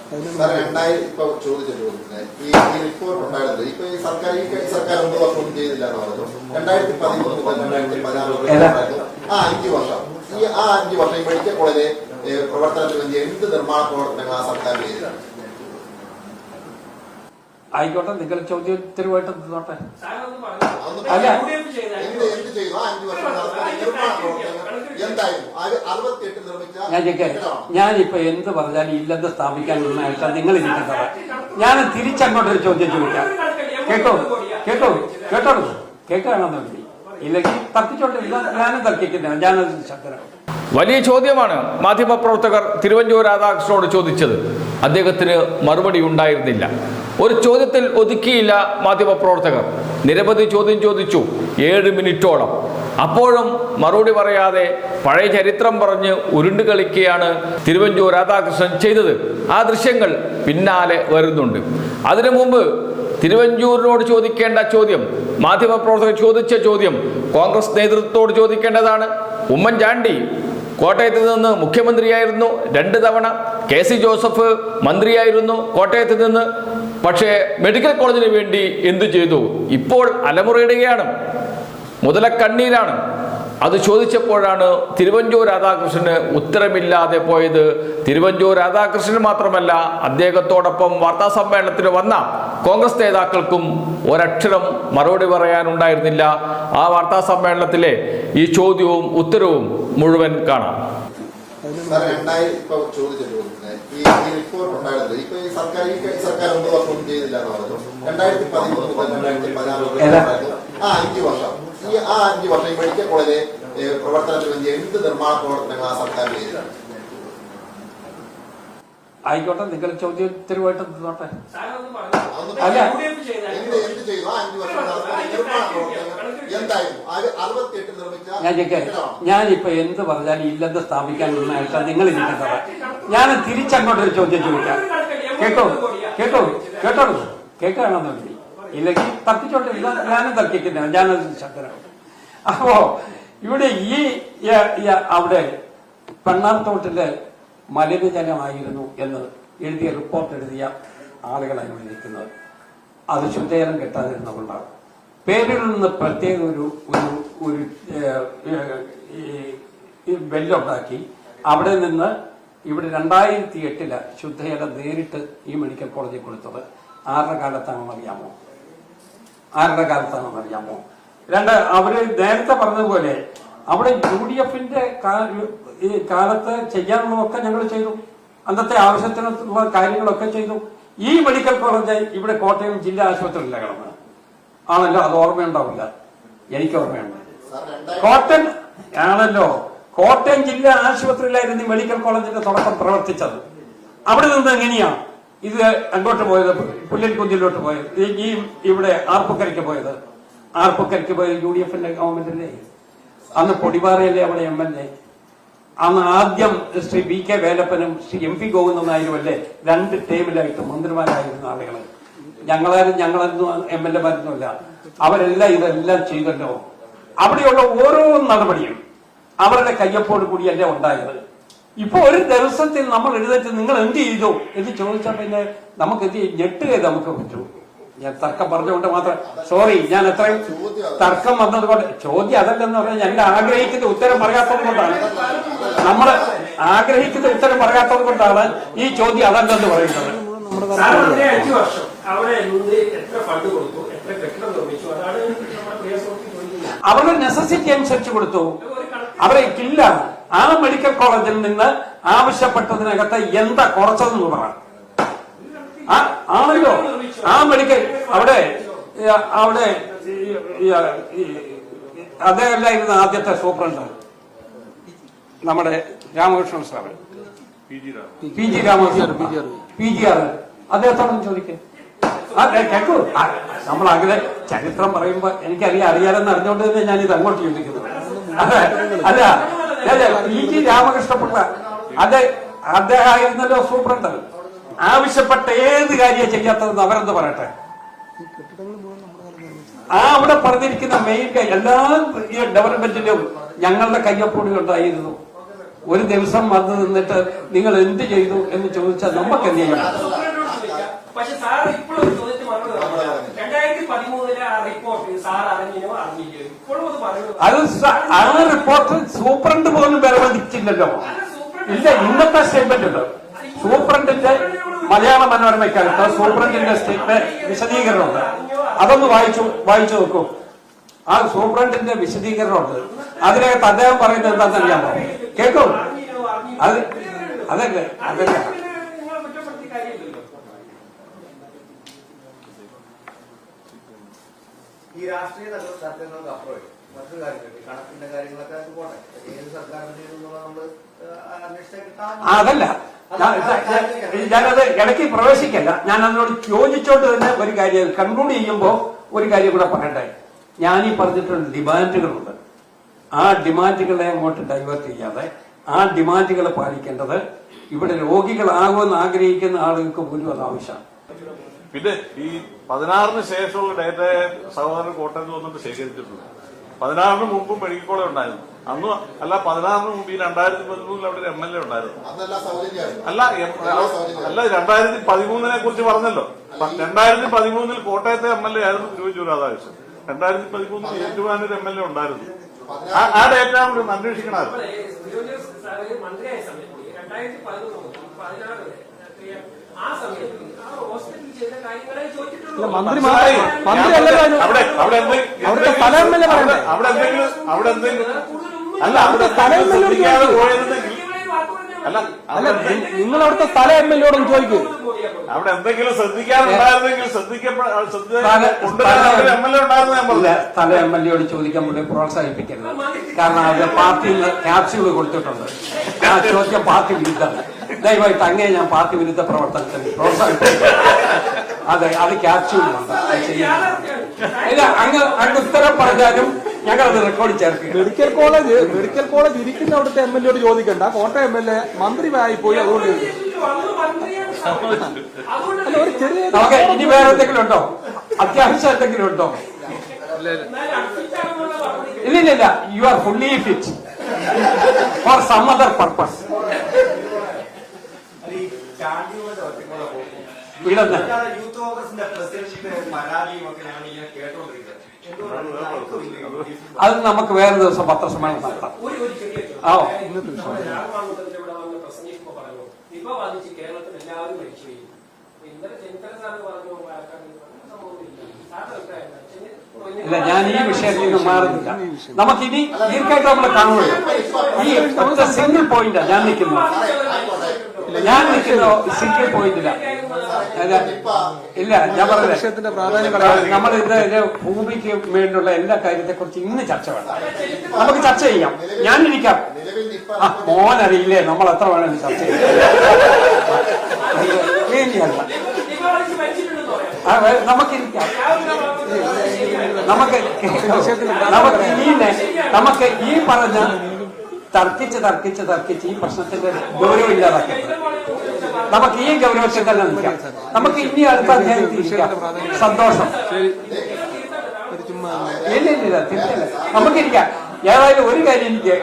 ഇപ്പൊ ചോദിച്ച ചോദ്യത്തിന് ഈ റിപ്പോർട്ട് ഉണ്ടായിരുന്നത് ഇപ്പൊ ഈ സർക്കാർ 9 വർഷം ഒന്നും ചെയ്തില്ല എന്ന് പറഞ്ഞു. 2013 മുതൽ 2016 ആ 5 വർഷം ഈ 5 വർഷം ഈ മെഡിക്കൽ കോളേജ് പ്രവർത്തനത്തിന് വേണ്ടി എന്ത് നിർമ്മാണ പ്രവർത്തനങ്ങൾ ആ സർക്കാർ ചെയ്തിട്ടുണ്ട്? ആയിക്കോട്ടെ, നിങ്ങൾ ചോദ്യോത്തരവായിട്ട് നോട്ടെ. അല്ല എന്ത് ചെയ്തു ആ 5 വർഷം നിർമ്മാണ പ്രവർത്തനങ്ങൾ എന്തായിരുന്നു? 68 നിർമ്മിച്ച ഞാനിപ്പോ എന്ത് പറഞ്ഞാലും ഇല്ലെന്ന് സ്ഥാപിക്കാൻ നിന്നായിട്ടാ നിങ്ങൾ ഇരിക്കുന്നത്. ഞാൻ തിരിച്ചങ്ങോട്ടൊരു ചോദ്യം ചോദിക്കാം. കേൾക്കുകയാണെന്ന് വേണ്ടി ഇല്ലെങ്കിൽ തർക്കിച്ചോട്ടില്ല. ഞാനും തർക്കിക്കുന്നില്ല. ഞാനത് ശക്തനാണ്. വലിയ ചോദ്യമാണ് മാധ്യമപ്രവർത്തകർ തിരുവഞ്ചൂർ രാധാകൃഷ്ണനോട് ചോദിച്ചത്. അദ്ദേഹത്തിന് മറുപടി ഉണ്ടായിരുന്നില്ല. ഒരു ചോദ്യത്തിൽ ഒതുക്കിയില്ല മാധ്യമപ്രവർത്തകർ. നിരവധി ചോദ്യം ചോദിച്ചു, 7 മിനിറ്റോളം. അപ്പോഴും മറുപടി പറയാതെ പഴയ ചരിത്രം പറഞ്ഞ് ഉരുണ്ട് കളിക്കുകയാണ് തിരുവഞ്ചൂർ രാധാകൃഷ്ണൻ ചെയ്തത്. ആ ദൃശ്യങ്ങൾ പിന്നാലെ വരുന്നുണ്ട്. അതിനു മുമ്പ് തിരുവഞ്ചൂരിനോട് ചോദിക്കേണ്ട ചോദ്യം, മാധ്യമപ്രവർത്തകർ ചോദിച്ച ചോദ്യം കോൺഗ്രസ് നേതൃത്വത്തോട് ചോദിക്കേണ്ടതാണ്. ഉമ്മൻചാണ്ടി കോട്ടയത്ത് നിന്ന് മുഖ്യമന്ത്രിയായിരുന്നു 2 തവണ. KC ജോസഫ് മന്ത്രിയായിരുന്നു കോട്ടയത്ത് നിന്ന്. പക്ഷേ മെഡിക്കൽ കോളേജിന് വേണ്ടി എന്തു ചെയ്തു? ഇപ്പോൾ അലമുറയിടുകയാണ്, മുതലക്കണ്ണീരാണ്. അത് ചോദിച്ചപ്പോഴാണ് തിരുവഞ്ചൂർ രാധാകൃഷ്ണന് ഉത്തരമില്ലാതെ പോയത്. തിരുവഞ്ചൂർ രാധാകൃഷ്ണൻ മാത്രമല്ല, അദ്ദേഹത്തോടൊപ്പം വാർത്താ സമ്മേളനത്തിന് വന്ന കോൺഗ്രസ് നേതാക്കൾക്കും ഒരക്ഷരം മറുപടി പറയാനുണ്ടായിരുന്നില്ല. ആ വാർത്താ സമ്മേളനത്തിലെ ഈ ചോദ്യവും ഉത്തരവും മുഴുവൻ കാണാം. ഇപ്പൊ ചോദിച്ച ചോദ്യത്തിന് ഈ റിപ്പോർട്ട് ഉണ്ടായിരുന്നത് ഇപ്പൊ ഈ സർക്കാർ 9 വർഷം ഒന്നും ചെയ്തില്ല എന്ന് പറഞ്ഞു. 2013 മുതൽ 2016 ആ 5 വർഷം ഈ 5 വർഷം ഈ മെഡിക്കൽ കോളേജ് പ്രവർത്തനത്തിന് വേണ്ടി എന്ത് നിർമ്മാണ പ്രവർത്തനങ്ങൾ ആ സർക്കാർ ചെയ്തിട്ടുണ്ട്? ആയിക്കോട്ടെ, നിങ്ങൾ ചോദ്യോത്തരവായിട്ട് നോട്ടെ. അല്ല എന്ത് ചെയ്തു ആ 5 വർഷം നിർമ്മാണ പ്രവർത്തനങ്ങൾ എന്തായിരുന്നു? 68 നിർമ്മിച്ച ഞാനിപ്പോ എന്ത് പറഞ്ഞാലും ഇല്ലെന്ന് സ്ഥാപിക്കാൻ നിന്നായിട്ടാ നിങ്ങൾ ഇരിക്കുന്നത്. ഞാൻ തിരിച്ചങ്ങോട്ടൊരു ചോദ്യം ചോദിക്കാം. കേൾക്കുകയാണെന്ന് വേണ്ടി ഇല്ലെങ്കിൽ തർക്കിച്ചോട്ടില്ല. ഞാനും തർക്കിക്കുന്നില്ല. ഞാനത് ശക്തനാണ്. അപ്പോ ഇവിടെ അവിടെ പെണ്ണാർത്തോട്ടിലെ മലിനജലമായിരുന്നു എന്ന് എഴുതിയ റിപ്പോർട്ട് എഴുതിയ ആളുകളാണ് ഇവിടെ നിൽക്കുന്നത്. അത് ശുദ്ധജലം കിട്ടാതിരുന്നതുകൊണ്ടാണ്. പേരിൽ നിന്ന് പ്രത്യേക ഒരു ബെല്ലുണ്ടാക്കി അവിടെ നിന്ന് ഇവിടെ 2008 ശുദ്ധജലം നേരിട്ട് ഈ മെഡിക്കൽ കോളേജിൽ കൊടുത്തത് ആരുടെ കാലത്താണെന്നറിയാമോ? അവര് നേരത്തെ പറഞ്ഞതുപോലെ അവിടെ UDFന്റെ കാലത്ത് ചെയ്യാനുള്ളതൊക്കെ ഞങ്ങൾ ചെയ്തു. അന്നത്തെ ആവശ്യത്തിനുള്ള കാര്യങ്ങളൊക്കെ ചെയ്തു. ഈ മെഡിക്കൽ കോളേജ് ഇവിടെ കോട്ടയം ജില്ലാ ആശുപത്രിയില്ല കിടന്ന് ആണല്ലോ. അത് ഓർമ്മയുണ്ടാവില്ല, എനിക്ക് ഓർമ്മയുണ്ട്. കോട്ടയം ജില്ലാ ആശുപത്രിയിലായിരുന്നു മെഡിക്കൽ കോളേജിന്റെ തുടക്കം പ്രവർത്തിച്ചത്. അവിടെ നിന്ന് എങ്ങനെയാണ് ഇത് അങ്ങോട്ട് പോയത്? പുല്ലൻകുന്നിലോട്ട് പോയത്, ഈ ഇവിടെ ആർപ്പുക്കരയ്ക്ക് പോയത് UDFന്റെ ഗവൺമെന്റിലെ. അന്ന് പൊടിപാറയിലെ അവിടെ MLA. അന്ന് ആദ്യം ശ്രീ BK വേലപ്പനും ശ്രീ MP ഗോവിന്ദൻ നായരും അല്ലേ 2 ടേമിലായിട്ട് മന്ത്രിമാരായിരുന്ന ആളുകൾ. ഞങ്ങളൊന്നും MLA-മാരൊന്നുമല്ല. അവരെല്ലാം ഇതെല്ലാം ചെയ്തല്ലോ. അവിടെയുള്ള ഓരോ നടപടിയും അവരുടെ കയ്യൊപ്പോട് കൂടിയല്ല ഉണ്ടായത്. ഇപ്പൊ ഒരു ദിവസത്തിൽ നമ്മൾ എഴുന്നേറ്റ് നിങ്ങൾ എന്ത് ചെയ്തു എന്ന് ചോദിച്ചാൽ പിന്നെ നമുക്ക് ഞെട്ടുകയെ നമുക്ക് പറ്റൂ. ഞാൻ തർക്കം പറഞ്ഞുകൊണ്ട് മാത്രം സോറി, ഞാൻ എത്രയും തർക്കം വന്നതുകൊണ്ട് ചോദ്യം അതല്ലെന്ന് പറഞ്ഞാൽ ഞങ്ങൾ ആഗ്രഹിക്കുന്ന ഉത്തരം പറയാത്തത് കൊണ്ടാണ്. നമ്മൾ ആഗ്രഹിക്കുന്ന ഉത്തരം പറയാത്തത് കൊണ്ടാണ് ഈ ചോദ്യം അതല്ലെന്ന് പറയുന്നത്. അവരുടെ നെസസിറ്റി അനുസരിച്ച് കൊടുത്തു. അവരെ ഇല്ല. ആ മെഡിക്കൽ കോളേജിൽ നിന്ന് ആവശ്യപ്പെട്ടതിനകത്ത് എന്താ കുറച്ചതെന്ന് പറ. ആണല്ലോ ആ മെഡിക്കൽ അവിടെ അദ്ദേഹമല്ലായിരുന്നു ആദ്യത്തെ സൂപ്രണ്ട്, നമ്മുടെ Ramakrishnan sir, PG Ramakrishnan, PGR. അദ്ദേഹത്തോടൊന്നും ചോദിക്കേ. കേൾക്കൂ, നമ്മൾ അങ്ങനെ ചരിത്രം പറയുമ്പോ അറിയാലെന്ന് അറിഞ്ഞുകൊണ്ട് തന്നെ ഞാനിത് അങ്ങോട്ട് ചോദിക്കുന്നത്. അല്ല PG രാമകൃഷ്ണപിള്ള അദ്ദേഹം ആയിരുന്നല്ലോ സൂപ്രണ്ട്. ആവശ്യപ്പെട്ട ഏത് കാര്യം ചെയ്യാത്തതെന്ന് അവരെന്ത് പറയട്ടെ. അവിടെ പറഞ്ഞിരിക്കുന്ന മെയിൻ എല്ലാ ഡെവലപ്മെന്റിലും ഞങ്ങളുടെ കയ്യൊപ്പുടി ഉണ്ടായിരുന്നു. ഒരു ദിവസം വന്ന് നിന്നിട്ട് നിങ്ങൾ എന്ത് ചെയ്തു എന്ന് ചോദിച്ചാൽ നമുക്ക് എന്ത് ചെയ്യണം? പക്ഷെ സാർ ഇപ്പോഴും ഒരു ചോദ്യത്തിന് മറുപടി 2013 ആ റിപ്പോർട്ട് സാർ അറിഞ്ഞോ അറിഞ്ഞില്ലോ ഇപ്പോഴും അത് പറയുന്നത് അത് റിപ്പോർട്ട് സൂപ്രണ്ട് പോലും വിലമതിച്ചില്ലല്ലോ. ഇല്ല, ഇന്നത്തെ സ്റ്റേറ്റ്മെന്റ് ഉണ്ട്. സൂപ്രണ്ടിന്റെ മലയാള മനോരമയ്ക്കകത്ത് സൂപ്രണ്ടിന്റെ സ്റ്റേറ്റ്മെന്റ് വിശദീകരണമുണ്ട്. അതൊന്ന് വായിച്ചു നോക്കൂ. ആ സൂപ്രണ്ടിന്റെ വിശദീകരണമുണ്ട്. അതിനകത്ത് അദ്ദേഹം പറയുന്നത് എന്താണെന്ന് അറിയാമോ? കേൾക്കൂ. അതൊക്കെ ഈ രാഷ്ട്രീയ തർക്കങ്ങൾക്ക് അപ്പുറം മറ്റൊരു കാര്യങ്ങൾ കണക്കിന്റെ കാര്യങ്ങളൊക്കെ പോട്ടെ, ഏത് സർക്കാരിന്റെ നമ്മള് അതല്ല, ഞാനത് ഇടയ്ക്ക് പ്രവേശിക്കല്ല. ഞാൻ അതിനോട് യോജിച്ചോണ്ട് തന്നെ ഒരു കാര്യം കൺക്ലൂഡ് ചെയ്യുമ്പോ ഒരു കാര്യം കൂടെ പറയണ്ടേ. ഞാനീ പറഞ്ഞിട്ടുള്ള ഡിമാൻഡുകളുണ്ട്. ആ ഡിമാൻഡുകളെ അങ്ങോട്ട് ഡൈവേർട്ട് ചെയ്യാതെ ആ ഡിമാൻഡുകൾ പാലിക്കേണ്ടത് ഇവിടെ രോഗികളാകുമെന്ന് ആഗ്രഹിക്കുന്ന ആളുകൾക്ക് പോലും അത് ആവശ്യമാണ്. പിന്നെ ഈ 16 ശേഷമുള്ള ഡേറ്റയെ സഹോദരൻ കോട്ടയത്ത് വന്നിട്ട് ശേഖരിച്ചിട്ടുണ്ട്. 16 മുമ്പും മെഡിക്കൽ കോളേജ് ഉണ്ടായിരുന്നു. അന്ന് അല്ല 16 മുമ്പ് ഈ 2013 അവിടെ ഒരു MLA ഉണ്ടായിരുന്നു. അല്ല 2013 കുറിച്ച് പറഞ്ഞല്ലോ. 2013 കോട്ടയത്തെ MLA ആയിരുന്നു തിരുവഞ്ചൂർ രാധാകൃഷ്ണൻ. 2013 ഏറ്റുമാനൂർ MLA ഉണ്ടായിരുന്നു. ആ ഡേറ്റ കൂടി ഒന്ന് അന്വേഷിക്കണമായിരുന്നു. മന്ത്രിയായ സമയത്ത് 2013 ആ സമയത്ത് ആ ഹോസ്പിറ്റലിൽ ചെയ്ത കാര്യങ്ങളെ ചോദിച്ചിട്ടുള്ളൂ. അവിടെ എന്തെങ്കിലും അല്ല അവിടെ ശ്രദ്ധിക്കാതെ പോയിരുന്നെങ്കിൽ അല്ല നിങ്ങൾ അവിടുത്തെ സ്ഥല MLA യോടും ചോദിക്കൂ. അവിടെ എന്തെങ്കിലും ശ്രദ്ധിക്കാറുണ്ടായിരുന്നെങ്കിൽ MLA ഉണ്ടായിരുന്നു ഞാൻ പറഞ്ഞു. സ്ഥല MLA യോട് ചോദിക്കാൻ വേണ്ടി പ്രോത്സാഹിപ്പിക്കരുത്. കാരണം അത് പാർട്ടിയിൽ ക്യാപ്സ്യൂൾ കൊടുത്തിട്ടുണ്ട്. ആ ചോദ്യം പാർട്ടി വിരുദ്ധമാണ്. ദയവായിട്ട് അങ്ങനെ ഞാൻ പാർട്ടി വിരുദ്ധ പ്രവർത്തനത്തിന് പ്രോത്സാഹിപ്പിക്കും. അതെ, അത് ക്യാപ്സ്യൂളുണ്ട്. ഇല്ല, അങ്ങ് ഉത്തരം പറഞ്ഞാലും ഞങ്ങളത് റെക്കോർഡ് ചേർക്കുക. മെഡിക്കൽ കോളേജ് ഇരിക്കുന്ന അവിടുത്തെ MLA യോട് ചോദിക്കണ്ട. കോട്ടയം MLA മന്ത്രിയായി പോയി. അതുകൊണ്ട് അല്ല, ഒരു ചെറിയ നമുക്ക് ഇനി വേറെ എന്തെങ്കിലും ഉണ്ടോ? അത്യാവശ്യം എന്തെങ്കിലും ഉണ്ടോ? ഇല്ല, you are fully fit for some other purpose. Youth കോൺഗ്രസിന്റെ പ്രസിഡന്റിന്റെ പരാതിയും ഒക്കെ ഞാൻ ഇങ്ങനെ കേട്ടോണ്ടിരിക്കുന്നത്. അത് നമുക്ക് വേറെ ദിവസം പത്രസമ്മേളനം നടത്താം. കേരളത്തിൽ എല്ലാവരും മരിച്ചു. ഇന്നലെ ചെന്നിത്തല സാറ് പറഞ്ഞു ഇല്ല, ഞാൻ ഈ വിഷയത്തിൽ നിന്ന് മാറുന്നില്ല. നമുക്കിനി ദീർഘമായിട്ട് നമ്മൾ കാണുള്ളൂ. ഈ ഒറ്റ സിംഗിൾ പോയിന്റാ ഞാൻ നിൽക്കുന്നു സിംഗിൾ പോയിന്റില്ല. ഇല്ല, ഞാൻ പറഞ്ഞത് നമ്മൾ ഇത് ഭൂമിക്ക് വേണ്ടിയുള്ള എല്ലാ കാര്യത്തെക്കുറിച്ച് ഇന്ന് ചർച്ച വേണ്ട. നമുക്ക് ചർച്ച ചെയ്യാം. ഞാനിരിക്കാം. മോനറിയില്ലേ നമ്മൾ എത്ര വേണമെങ്കിലും ചർച്ച ചെയ്യാം. നമുക്കിരിക്കാം. നമുക്ക് ഈ പറഞ്ഞ തർക്കിച്ച് ഈ പ്രശ്നത്തിന്റെ ഗൗരവം ഇല്ലാതാക്കാം. നമുക്ക് ഈ ഗൗരവത്തിൽ തന്നെ നിൽക്കാം. നമുക്ക് ഇനി അടുത്ത അധ്യായത്തിൽ ഇരിക്കാം. സന്തോഷം. ഇല്ല, തിരിച്ചില്ല. നമുക്കിരിക്കാം. ഏതായാലും ഒരു കാര്യം എനിക്ക്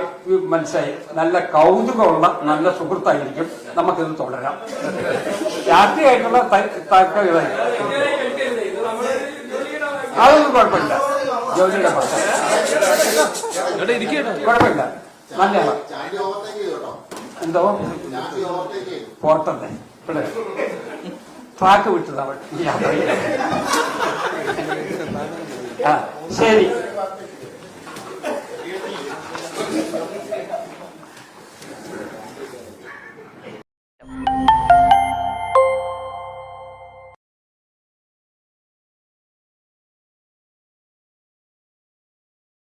മനസ്സിലായി. നല്ല കൗതുകമുള്ള നല്ല സുഹൃത്തായിരിക്കും. നമുക്കിത് തുടരാം. രാത്രിയായിട്ടുള്ള തർക്കങ്ങളായി അതൊന്നും കുഴപ്പമില്ല. ജോലിയുടെ പ്രശ്നം കുഴപ്പമില്ല. നല്ല എന്തോ പോർട്ടല്ലേ ഇവിടെ ട്രാക്ക് വിട്ടതാണ്. ശരി.